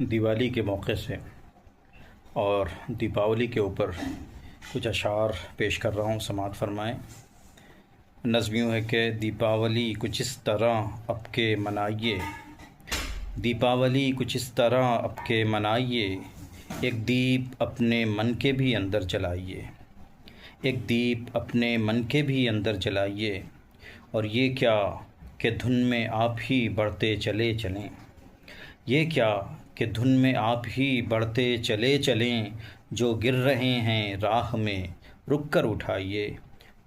दिवाली के मौके से और दीपावली के ऊपर कुछ अशार पेश कर रहा हूँ, समाअत फ़रमाएँ। नज़्म यूँ है कि दीपावली कुछ इस तरह अब के मनाइए, दीपावली कुछ इस तरह अब के मनाइए, एक दीप अपने मन के भी अंदर जलाइए, एक दीप अपने मन के भी अंदर जलाइए। और ये क्या कि धुन में आप ही बढ़ते चले चलें, ये क्या कि धुन में आप ही बढ़ते चले चलें। जो गिर रहे हैं राह में रुक कर उठाइए,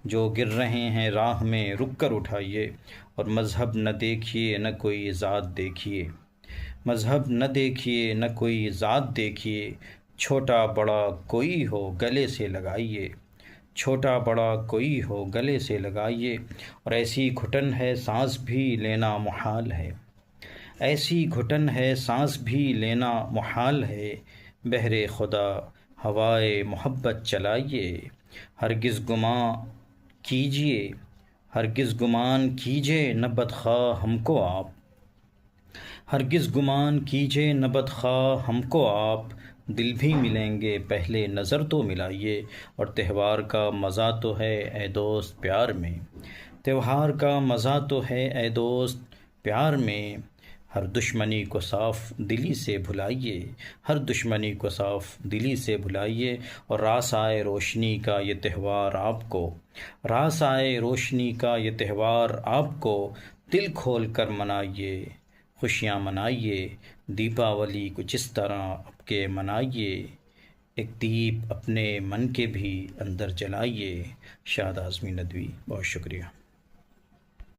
जो गिर रहे हैं राह में रुक कर उठाइए। और मज़हब न देखिए न कोई ज़ात देखिए, मज़हब न देखिए न कोई ज़ात देखिए। छोटा बड़ा कोई हो गले से लगाइए, छोटा बड़ा कोई हो गले से लगाइए। और ऐसी घुटन है सांस भी लेना मुहाल है, ऐसी घुटन है सांस भी लेना मुहाल है। बहरे खुदा हवाए मोहब्बत चलाइए, हरगिज़ गुमान कीजिए, हरगिज़ गुमान कीजिए न बदख्वाह हमको आप, हरगिज़ गुमान कीजिए न बदख्वाह हमको आप। दिल भी मिलेंगे पहले नज़र तो मिलाइए। और त्यौहार का मज़ा तो है ए दोस्त प्यार में, त्यौहार का मज़ा तो है ए दोस्त प्यार में। हर दुश्मनी को साफ़ दिली से भुलाइए, हर दुश्मनी को साफ़ दिली से भुलाइए। और रास आए रोशनी का ये त्यौहार आपको, रास आए रोशनी का ये त्यौहार आपको। दिल खोल कर मनाइए, खुशियाँ मनाइए, दीपावली कुछ इस तरह अब के मनाइए, एक दीप अपने मन के भी अंदर जलाइए। शाद आज़मी नदवी, बहुत शुक्रिया।